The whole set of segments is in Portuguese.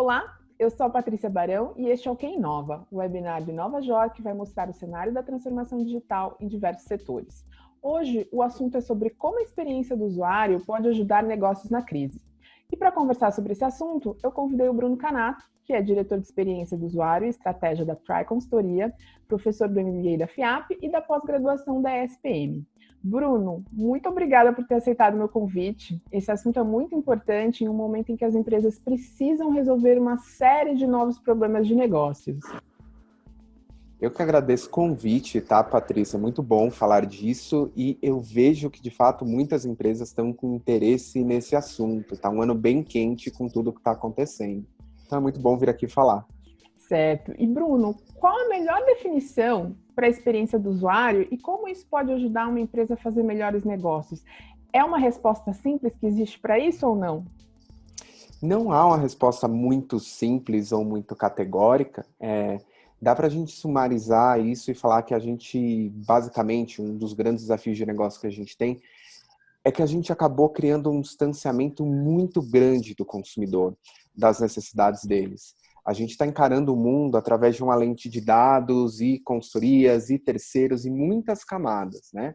Olá, eu sou a Patrícia Barão e este é o Quem Inova, o webinar de Nova York que vai mostrar o cenário da transformação digital em diversos setores. Hoje, o assunto é sobre como a experiência do usuário pode ajudar negócios na crise. E para conversar sobre esse assunto, eu convidei o Bruno Canato, que é diretor de experiência do usuário e estratégia da Try Consultoria, professor do MBA da FIAP e da pós-graduação da ESPM. Bruno, muito obrigada por ter aceitado o meu convite. Esse assunto é muito importante em um momento em que as empresas precisam resolver uma série de novos problemas de negócios. Eu que agradeço o convite, tá, Patrícia? Muito bom falar disso e eu vejo que, de fato, muitas empresas estão com interesse nesse assunto. Tá um ano bem quente com tudo que está acontecendo. Então é muito bom vir aqui falar. Certo. E, Bruno, qual a melhor definição para a experiência do usuário e como isso pode ajudar uma empresa a fazer melhores negócios? É uma resposta simples que existe para isso ou não? Não há uma resposta muito simples ou muito categórica. Dá para a gente sumarizar isso e falar que a gente, basicamente, um dos grandes desafios de negócio que a gente tem é que a gente acabou criando um distanciamento muito grande do consumidor, das necessidades deles. A gente está encarando o mundo através de uma lente de dados e consultorias e terceiros e muitas camadas, né?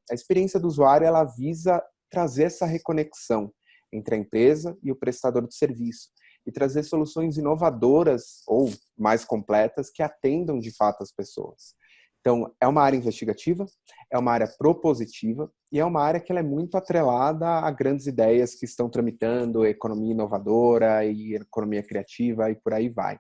A experiência do usuário, ela visa trazer essa reconexão entre a empresa e o prestador de serviço e trazer soluções inovadoras ou mais completas que atendam de fato as pessoas. Então, é uma área investigativa, é uma área propositiva e é uma área que ela é muito atrelada a grandes ideias que estão tramitando, economia inovadora e economia criativa e por aí vai.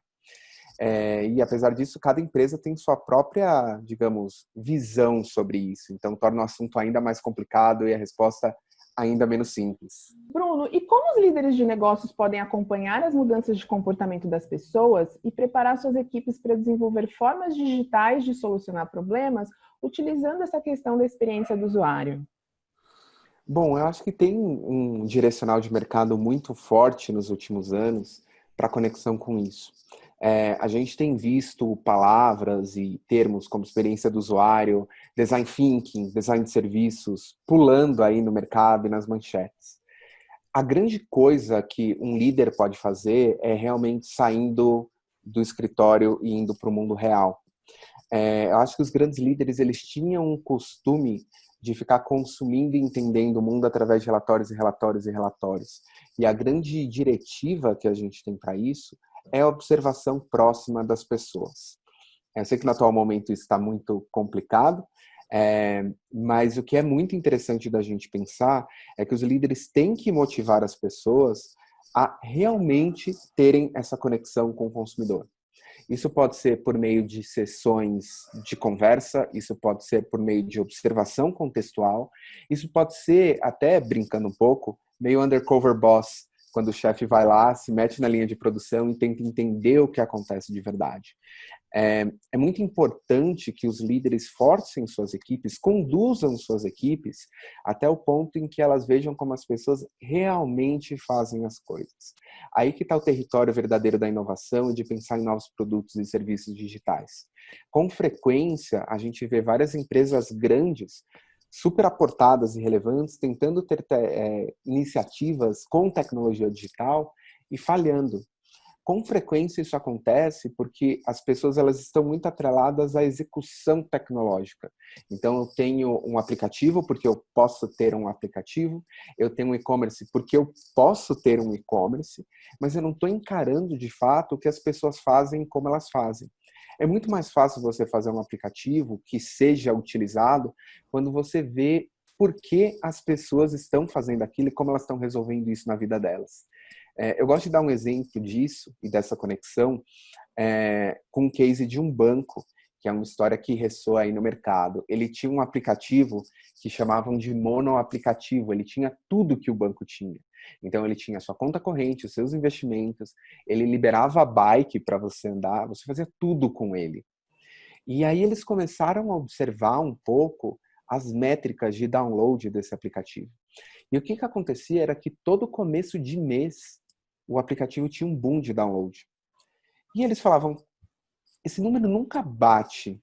E apesar disso, cada empresa tem sua própria, digamos, visão sobre isso. Então, torna o assunto ainda mais complicado e a resposta ainda menos simples. Bruno, e como os líderes de negócios podem acompanhar as mudanças de comportamento das pessoas e preparar suas equipes para desenvolver formas digitais de solucionar problemas utilizando essa questão da experiência do usuário? Bom, eu acho que tem um direcional de mercado muito forte nos últimos anos para conexão com isso. A gente tem visto palavras e termos como experiência do usuário, design thinking, design de serviços, pulando aí no mercado e nas manchetes. A grande coisa que um líder pode fazer é realmente saindo do escritório e indo para o mundo real. Eu acho que os grandes líderes, eles tinham um costume de ficar consumindo e entendendo o mundo através de relatórios e relatórios e relatórios. E a grande diretiva que a gente tem para isso é a observação próxima das pessoas. Eu sei que no atual momento isso está muito complicado, mas o que é muito interessante da gente pensar é que os líderes têm que motivar as pessoas a realmente terem essa conexão com o consumidor. Isso pode ser por meio de sessões de conversa, isso pode ser por meio de observação contextual, isso pode ser, até brincando um pouco, meio undercover boss, quando o chefe vai lá, se mete na linha de produção e tenta entender o que acontece de verdade. É muito importante que os líderes forcem suas equipes, conduzam suas equipes até o ponto em que elas vejam como as pessoas realmente fazem as coisas. Aí que está o território verdadeiro da inovação e de pensar em novos produtos e serviços digitais. Com frequência, a gente vê várias empresas grandes, super aportadas e relevantes, tentando ter iniciativas com tecnologia digital e falhando. Com frequência isso acontece porque as pessoas, elas estão muito atreladas à execução tecnológica. Então eu tenho um aplicativo porque eu posso ter um aplicativo, eu tenho um e-commerce porque eu posso ter um e-commerce, mas eu não estou encarando de fato o que as pessoas fazem e como elas fazem. É muito mais fácil você fazer um aplicativo que seja utilizado quando você vê por que as pessoas estão fazendo aquilo e como elas estão resolvendo isso na vida delas. Eu gosto de dar um exemplo disso e dessa conexão com um case de um banco, que é uma história que ressoa aí no mercado. Ele tinha um aplicativo que chamavam de monoaplicativo, ele tinha tudo que o banco tinha. Então ele tinha a sua conta corrente, os seus investimentos, ele liberava a bike para você andar, você fazia tudo com ele. E aí eles começaram a observar um pouco as métricas de download desse aplicativo. E o que acontecia era que todo começo de mês o aplicativo tinha um boom de download. E eles falavam, esse número nunca bate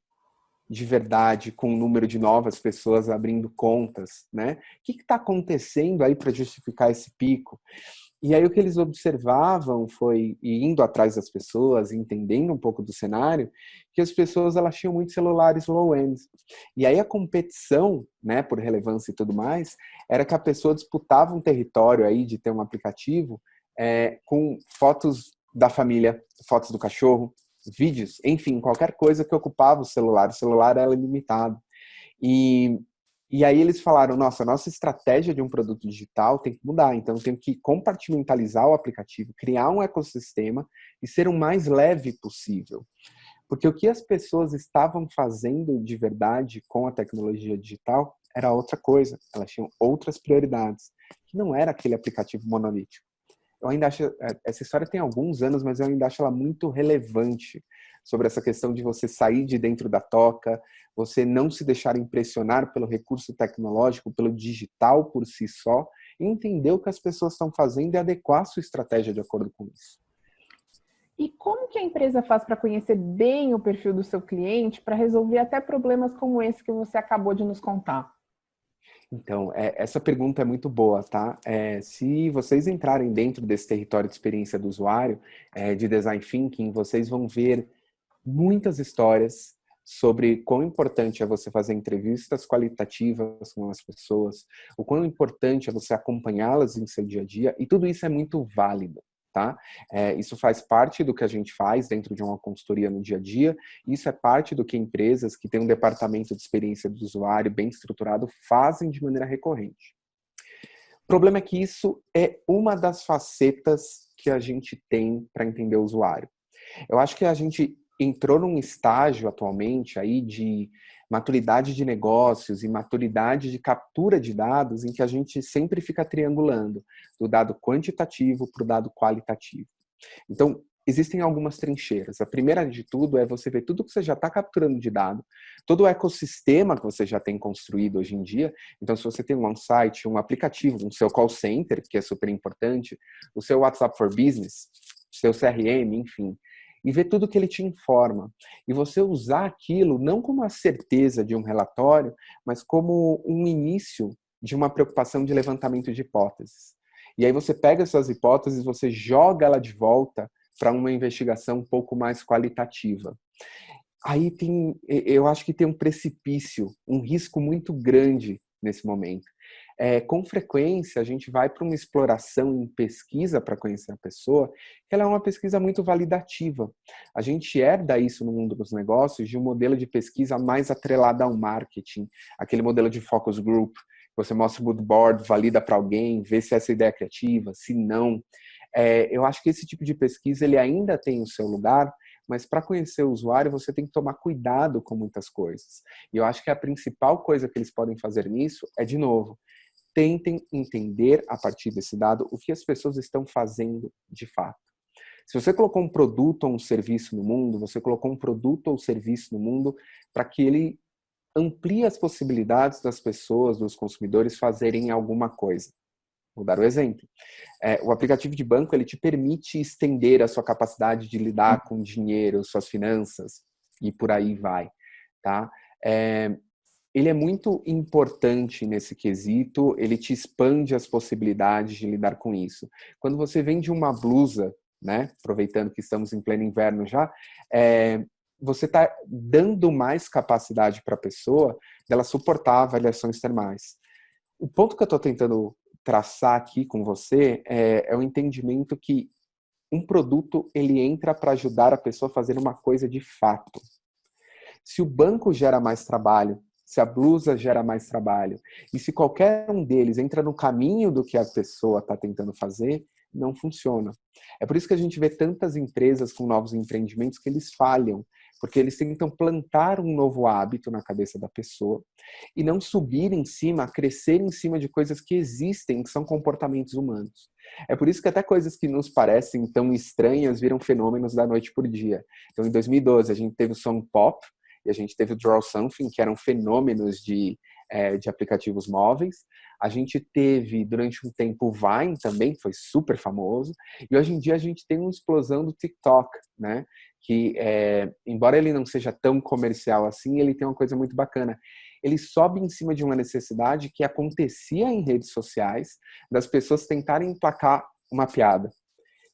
de verdade com o número de novas pessoas abrindo contas, né? O que está acontecendo aí para justificar esse pico? E aí o que eles observavam foi, e indo atrás das pessoas, entendendo um pouco do cenário, que as pessoas elas tinham muitos celulares low-end. E aí a competição, né, por relevância e tudo mais, era que a pessoa disputava um território aí de ter um aplicativo com fotos da família, fotos do cachorro, vídeos, enfim, qualquer coisa que ocupava o celular era limitado. E, e aí eles falaram, nossa, a nossa estratégia de um produto digital tem que mudar, então tem que compartimentalizar o aplicativo, criar um ecossistema e ser o mais leve possível. Porque o que as pessoas estavam fazendo de verdade com a tecnologia digital era outra coisa, elas tinham outras prioridades, que não era aquele aplicativo monolítico. Eu ainda acho, essa história tem alguns anos, mas eu ainda acho ela muito relevante sobre essa questão de você sair de dentro da toca, você não se deixar impressionar pelo recurso tecnológico, pelo digital por si só, e entender o que as pessoas estão fazendo e adequar a sua estratégia de acordo com isso. E como que a empresa faz para conhecer bem o perfil do seu cliente para resolver até problemas como esse que você acabou de nos contar? Então, essa pergunta é muito boa, tá? Se vocês entrarem dentro desse território de experiência do usuário, de design thinking, vocês vão ver muitas histórias sobre quão importante é você fazer entrevistas qualitativas com as pessoas, o quão importante é você acompanhá-las em seu dia a dia, e tudo isso é muito válido, tá? Isso faz parte do que a gente faz dentro de uma consultoria no dia a dia, isso é parte do que empresas que têm um departamento de experiência do usuário bem estruturado fazem de maneira recorrente. O problema é que isso é uma das facetas que a gente tem para entender o usuário. Eu acho que a gente entrou num estágio atualmente aí de maturidade de negócios e maturidade de captura de dados em que a gente sempre fica triangulando do dado quantitativo para o dado qualitativo. Então, existem algumas trincheiras. A primeira de tudo é você ver tudo que você já está capturando de dado, todo o ecossistema que você já tem construído hoje em dia. Então, se você tem um on-site, um aplicativo, um seu call center, que é super importante, o seu WhatsApp for Business, seu CRM, enfim, e ver tudo que ele te informa. E você usar aquilo não como a certeza de um relatório, mas como um início de uma preocupação de levantamento de hipóteses. E aí você pega essas hipóteses, você joga ela de volta para uma investigação um pouco mais qualitativa. Aí eu acho que tem um precipício, um risco muito grande nesse momento. Com frequência, a gente vai para uma exploração em pesquisa para conhecer a pessoa, que ela é uma pesquisa muito validativa. A gente herda isso no mundo dos negócios de um modelo de pesquisa mais atrelado ao marketing, aquele modelo de focus group, você mostra o mood board, valida para alguém, vê se essa ideia é criativa, se não. Eu acho que esse tipo de pesquisa ele ainda tem o seu lugar, mas para conhecer o usuário você tem que tomar cuidado com muitas coisas. E eu acho que a principal coisa que eles podem fazer nisso é, de novo, tentem entender a partir desse dado o que as pessoas estão fazendo de fato. Se você colocou um produto ou um serviço no mundo, você colocou um produto ou serviço no mundo para que ele amplie as possibilidades das pessoas, dos consumidores fazerem alguma coisa. Vou dar o exemplo. O aplicativo de banco ele te permite estender a sua capacidade de lidar com dinheiro, suas finanças e por aí vai, tá? Ele é muito importante nesse quesito, ele te expande as possibilidades de lidar com isso. Quando você vende uma blusa, né, aproveitando que estamos em pleno inverno já, você está dando mais capacidade para a pessoa dela suportar avaliações termais. O ponto que eu estou tentando traçar aqui com você é o entendimento que um produto ele entra para ajudar a pessoa a fazer uma coisa de fato. Se o banco gera mais trabalho, se a blusa gera mais trabalho, e se qualquer um deles entra no caminho do que a pessoa está tentando fazer, não funciona. É por isso que a gente vê tantas empresas com novos empreendimentos que eles falham, porque eles tentam plantar um novo hábito na cabeça da pessoa e não subir em cima, crescer em cima de coisas que existem, que são comportamentos humanos. É por isso que até coisas que nos parecem tão estranhas viram fenômenos da noite por dia. Então, em 2012, a gente teve o Song Pop, e a gente teve o Draw Something, que eram fenômenos de aplicativos móveis. A gente teve, durante um tempo, o Vine também, que foi super famoso. E hoje em dia a gente tem uma explosão do TikTok, né? que, embora ele não seja tão comercial assim, ele tem uma coisa muito bacana. Ele sobe em cima de uma necessidade que acontecia em redes sociais, das pessoas tentarem emplacar uma piada.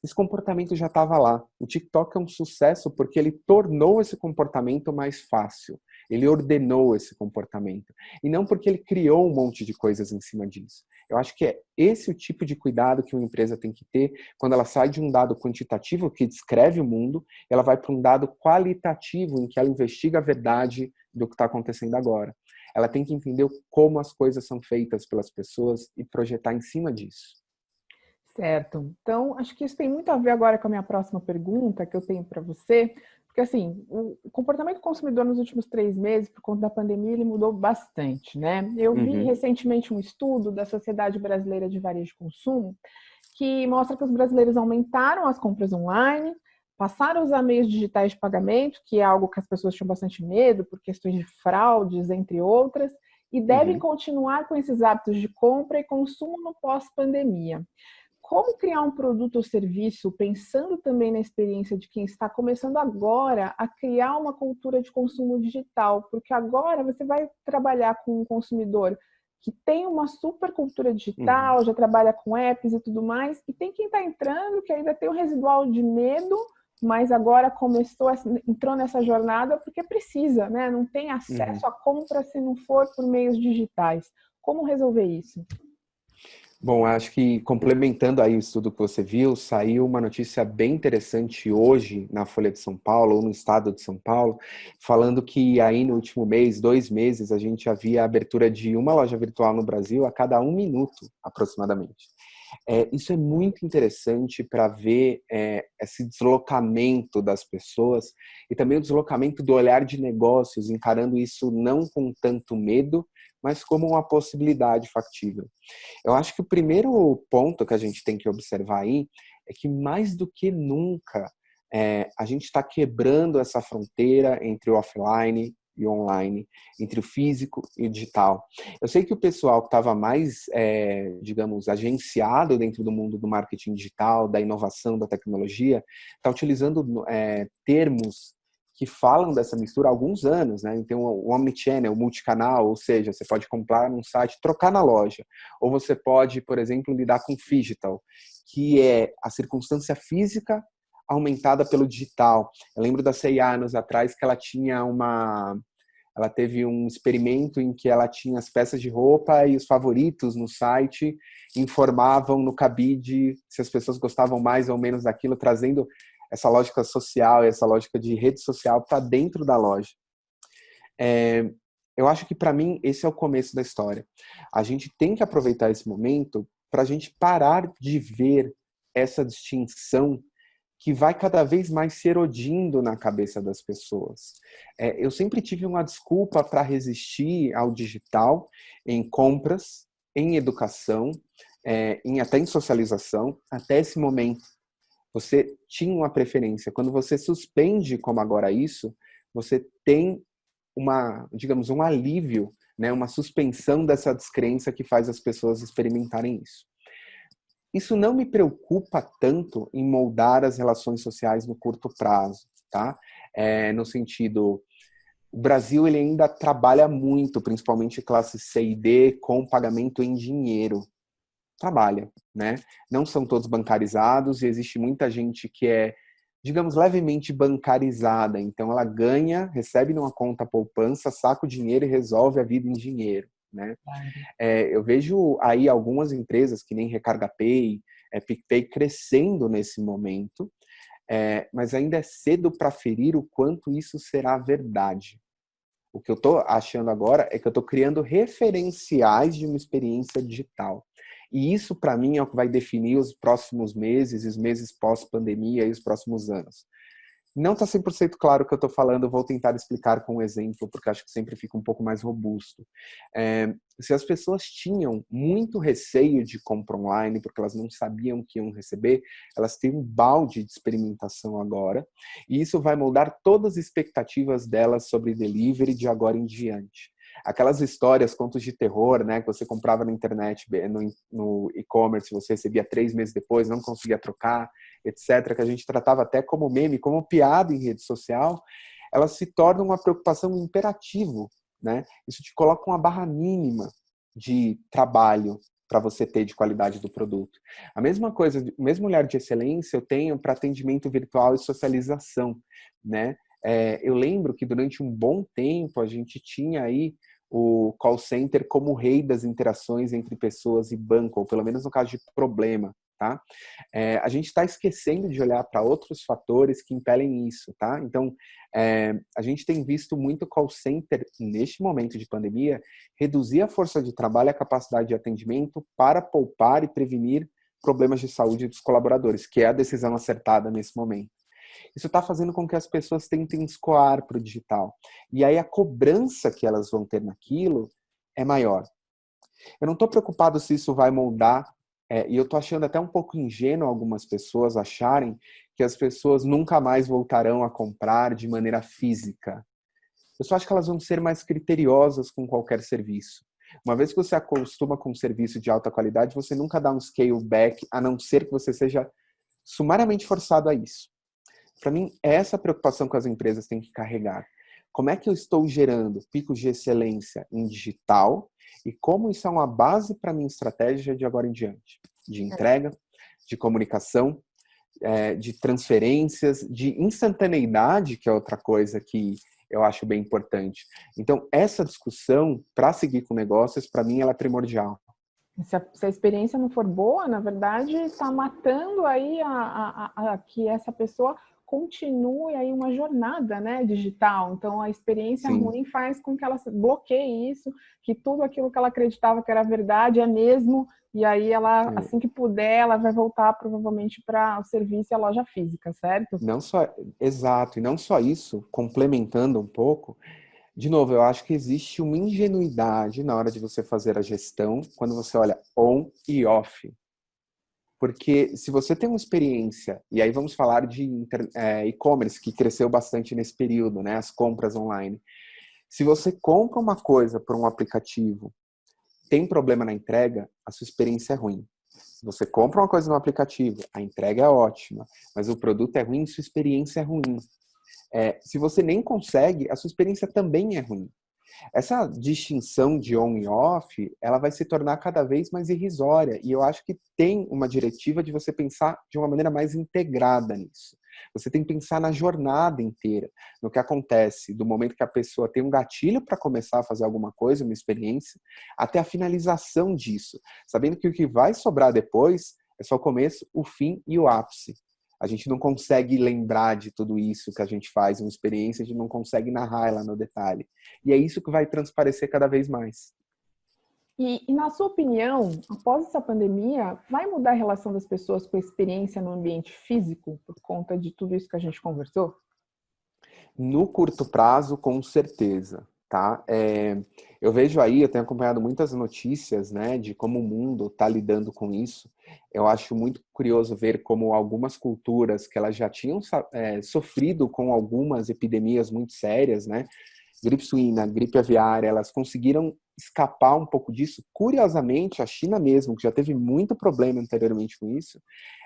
Esse comportamento já estava lá. O TikTok é um sucesso porque ele tornou esse comportamento mais fácil. Ele ordenou esse comportamento. E não porque ele criou um monte de coisas em cima disso. Eu acho que é esse o tipo de cuidado que uma empresa tem que ter quando ela sai de um dado quantitativo que descreve o mundo, ela vai para um dado qualitativo em que ela investiga a verdade do que está acontecendo agora. Ela tem que entender como as coisas são feitas pelas pessoas e projetar em cima disso. Certo. Então, acho que isso tem muito a ver agora com a minha próxima pergunta que eu tenho para você, porque assim, o comportamento do consumidor nos últimos 3 meses, por conta da pandemia, ele mudou bastante, né? Eu vi recentemente um estudo da Sociedade Brasileira de Varejo de Consumo que mostra que os brasileiros aumentaram as compras online, passaram a usar meios digitais de pagamento, que é algo que as pessoas tinham bastante medo por questões de fraudes, entre outras, e devem continuar com esses hábitos de compra e consumo no pós-pandemia. Como criar um produto ou serviço pensando também na experiência de quem está começando agora a criar uma cultura de consumo digital? Porque agora você vai trabalhar com um consumidor que tem uma super cultura digital, já trabalha com apps e tudo mais, e tem quem está entrando que ainda tem um residual de medo, mas agora entrou nessa jornada porque precisa, né? Não tem acesso à compra se não for por meios digitais. Como resolver isso? Bom, acho que complementando aí o estudo que você viu, saiu uma notícia bem interessante hoje na Folha de São Paulo, ou no estado de São Paulo, falando que aí no último mês, 2 meses, a gente havia a abertura de uma loja virtual no Brasil a cada 1 minuto, aproximadamente. Isso é muito interessante para ver esse deslocamento das pessoas e também o deslocamento do olhar de negócios, encarando isso não com tanto medo, mas como uma possibilidade factível. Eu acho que o primeiro ponto que a gente tem que observar aí é que mais do que nunca a gente está quebrando essa fronteira entre o offline e o online, entre o físico e o digital. Eu sei que o pessoal que estava mais, digamos, agenciado dentro do mundo do marketing digital, da inovação, da tecnologia, está utilizando termos que falam dessa mistura há alguns anos, né? Então, o omnichannel, o multicanal, ou seja, você pode comprar num site, trocar na loja. Ou você pode, por exemplo, lidar com phygital, que é a circunstância física aumentada pelo digital. Eu lembro da C&A anos atrás que ela teve um experimento em que ela tinha as peças de roupa e os favoritos no site informavam no cabide se as pessoas gostavam mais ou menos daquilo, trazendo essa lógica social e essa lógica de rede social para dentro da loja. Eu acho que, para mim, esse é o começo da história. A gente tem que aproveitar esse momento para a gente parar de ver essa distinção que vai cada vez mais se erodindo na cabeça das pessoas. Eu sempre tive uma desculpa para resistir ao digital em compras, em educação, até em socialização, até esse momento. Você tinha uma preferência. Quando você suspende, como agora isso, você tem digamos, um alívio, né? Uma suspensão dessa descrença que faz as pessoas experimentarem isso. Isso não me preocupa tanto em moldar as relações sociais no curto prazo, tá? No sentido, o Brasil ele ainda trabalha muito, principalmente classe C e D, com pagamento em dinheiro. Trabalha, né? Não são todos bancarizados e existe muita gente que é, digamos, levemente bancarizada. Então ela ganha, recebe numa conta poupança, saca o dinheiro e resolve a vida em dinheiro, né? Eu vejo aí algumas empresas que nem Recarga Pay, PicPay crescendo nesse momento, mas ainda é cedo para ferir o quanto isso será verdade. O que eu estou achando agora é que eu estou criando referenciais de uma experiência digital. E isso, para mim, é o que vai definir os próximos meses, os meses pós-pandemia e os próximos anos. Não está 100% claro o que eu estou falando, eu vou tentar explicar com um exemplo, porque acho que sempre fica um pouco mais robusto. Se as pessoas tinham muito receio de compra online, porque elas não sabiam o que iam receber, elas têm um balde de experimentação agora, e isso vai moldar todas as expectativas delas sobre delivery de agora em diante. Aquelas histórias, contos de terror, né, que você comprava na internet, no e-commerce, você recebia 3 meses depois, não conseguia trocar, etc., que a gente tratava até como meme, como piada em rede social, elas se tornam uma preocupação, um imperativo, né? Isso te coloca uma barra mínima de trabalho para você ter de qualidade do produto. A mesma coisa, o mesmo olhar de excelência eu tenho para atendimento virtual e socialização, né? Eu lembro que durante um bom tempo a gente tinha aí o call center como o rei das interações entre pessoas e banco, ou pelo menos no caso de problema, tá? A gente está esquecendo de olhar para outros fatores que impelem isso, tá? Então, a gente tem visto muito call center, neste momento de pandemia, reduzir a força de trabalho e a capacidade de atendimento para poupar e prevenir problemas de saúde dos colaboradores, que é a decisão acertada nesse momento. Isso está fazendo com que as pessoas tentem escoar para o digital. E aí a cobrança que elas vão ter naquilo é maior. Eu não estou preocupado se isso vai moldar, e eu estou achando até um pouco ingênuo algumas pessoas acharem que as pessoas nunca mais voltarão a comprar de maneira física. Eu só acho que elas vão ser mais criteriosas com qualquer serviço. Uma vez que você acostuma com um serviço de alta qualidade, você nunca dá um scale back, a não ser que você seja sumariamente forçado a isso. Para mim, é essa preocupação que as empresas têm que carregar. Como é que eu estou gerando picos de excelência em digital e como isso é uma base para a minha estratégia de agora em diante? De entrega, de comunicação, de transferências, de instantaneidade, que é outra coisa que eu acho bem importante. Então, essa discussão, para seguir com negócios, para mim, ela é primordial. Se a experiência não for boa, na verdade, está matando aí que essa pessoa continue aí uma jornada, né, digital. Então, a experiência Sim. ruim faz com que ela bloqueie isso, que tudo aquilo que ela acreditava que era verdade é mesmo, e aí ela, assim que puder, ela vai voltar provavelmente para o serviço e a loja física, certo? Não só, exato, e não só isso, complementando um pouco, de novo, eu acho que existe uma ingenuidade na hora de você fazer a gestão, quando você olha on e off. Porque se você tem uma experiência, e aí vamos falar de e-commerce, que cresceu bastante nesse período, né, as compras online. Se você compra uma coisa por um aplicativo, tem problema na entrega, a sua experiência é ruim. Se você compra uma coisa no aplicativo, a entrega é ótima, mas o produto é ruim, sua experiência é ruim. Se você nem consegue, a sua experiência também é ruim. Essa distinção de on e off, ela vai se tornar cada vez mais irrisória. E eu acho que tem uma diretiva de você pensar de uma maneira mais integrada nisso. Você tem que pensar na jornada inteira, no que acontece do momento que a pessoa tem um gatilho para começar a fazer alguma coisa, uma experiência, até a finalização disso. Sabendo que o que vai sobrar depois é só o começo, o fim e o ápice. A gente não consegue lembrar de tudo isso que a gente faz em uma experiência, a gente não consegue narrar ela no detalhe. E é isso que vai transparecer cada vez mais. E na sua opinião, após essa pandemia, vai mudar a relação das pessoas com a experiência no ambiente físico por conta de tudo isso que a gente conversou? No curto prazo, com certeza, tá? Eu vejo aí, eu tenho acompanhado muitas notícias, né, de como o mundo está lidando com isso. Eu acho muito curioso ver como algumas culturas que elas já tinham sofrido com algumas epidemias muito sérias, né, gripe suína, gripe aviária, elas conseguiram escapar um pouco disso. Curiosamente, a China mesmo, que já teve muito problema anteriormente com isso,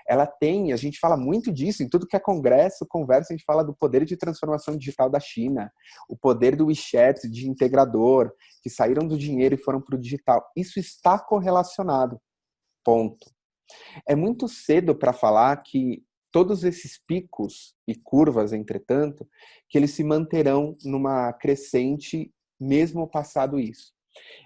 ela tem, a gente fala muito disso, em tudo que é congresso, conversa, a gente fala do poder de transformação digital da China, o poder do WeChat de integrador, que saíram do dinheiro e foram para o digital. Isso está correlacionado, ponto. É muito cedo para falar que todos esses picos e curvas, entretanto, que eles se manterão numa crescente mesmo passado isso.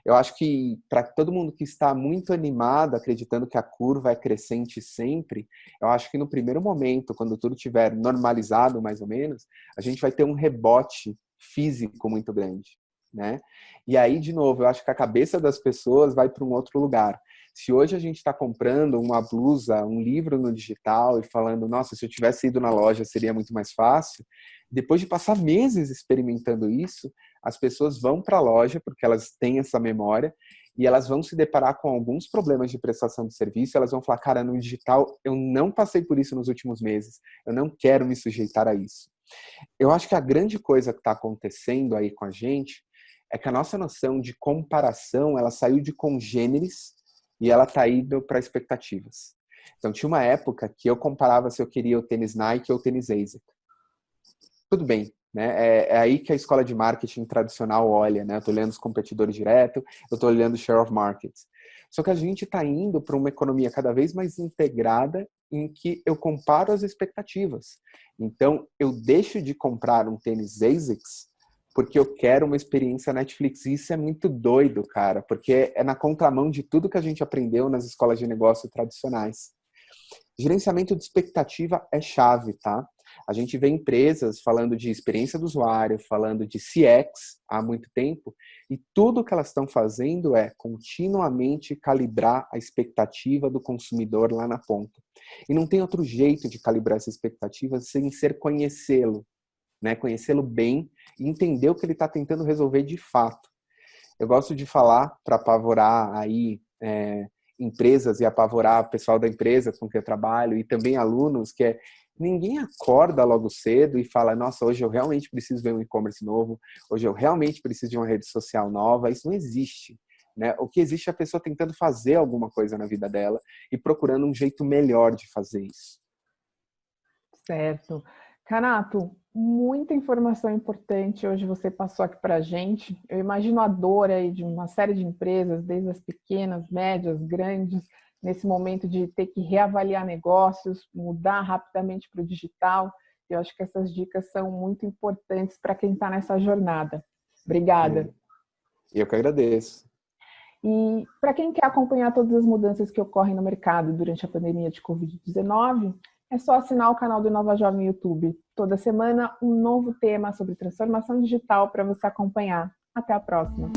Eu acho que para todo mundo que está muito animado, acreditando que a curva é crescente sempre, eu acho que no primeiro momento, quando tudo estiver normalizado mais ou menos, a gente vai ter um rebote físico muito grande, né? E aí, de novo, eu acho que a cabeça das pessoas vai para um outro lugar. Se hoje a gente está comprando uma blusa, um livro no digital e falando, nossa, se eu tivesse ido na loja seria muito mais fácil, depois de passar meses experimentando isso, as pessoas vão para a loja porque elas têm essa memória e elas vão se deparar com alguns problemas de prestação de serviço, elas vão falar, cara, no digital eu não passei por isso nos últimos meses, eu não quero me sujeitar a isso. Eu acho que a grande coisa que está acontecendo aí com a gente é que a nossa noção de comparação, ela saiu de congêneres e ela está indo para expectativas. Então, tinha uma época que eu comparava se eu queria o tênis Nike ou o tênis ASIC. Tudo bem, né? É aí que a escola de marketing tradicional olha, né? Eu estou olhando os competidores direto, eu estou olhando o share of market. Só que a gente está indo para uma economia cada vez mais integrada em que eu comparo as expectativas. Então, eu deixo de comprar um tênis ASICS porque eu quero uma experiência Netflix. E isso é muito doido, cara, porque é na contramão de tudo que a gente aprendeu nas escolas de negócio tradicionais. Gerenciamento de expectativa é chave, tá? A gente vê empresas falando de experiência do usuário, falando de CX há muito tempo, e tudo que elas estão fazendo é continuamente calibrar a expectativa do consumidor lá na ponta. E não tem outro jeito de calibrar essa expectativa sem ser conhecê-lo, né? Conhecê-lo bem e entender o que ele está tentando resolver de fato. Eu gosto de falar para apavorar aí empresas e apavorar o pessoal da empresa com que eu trabalho e também alunos, que ninguém acorda logo cedo e fala, nossa, hoje eu realmente preciso ver um e-commerce novo, hoje eu realmente preciso de uma rede social nova. Isso não existe, né? O que existe é a pessoa tentando fazer alguma coisa na vida dela e procurando um jeito melhor de fazer isso. Certo. Canato, muita informação importante hoje você passou aqui para a gente. Eu imagino a dor aí de uma série de empresas, desde as pequenas, médias, grandes, nesse momento de ter que reavaliar negócios, mudar rapidamente para o digital. Eu acho que essas dicas são muito importantes para quem está nessa jornada. Obrigada. Eu que agradeço. E para quem quer acompanhar todas as mudanças que ocorrem no mercado durante a pandemia de Covid-19, é só assinar o canal do InovaJor no YouTube. Toda semana, um novo tema sobre transformação digital para você acompanhar. Até a próxima!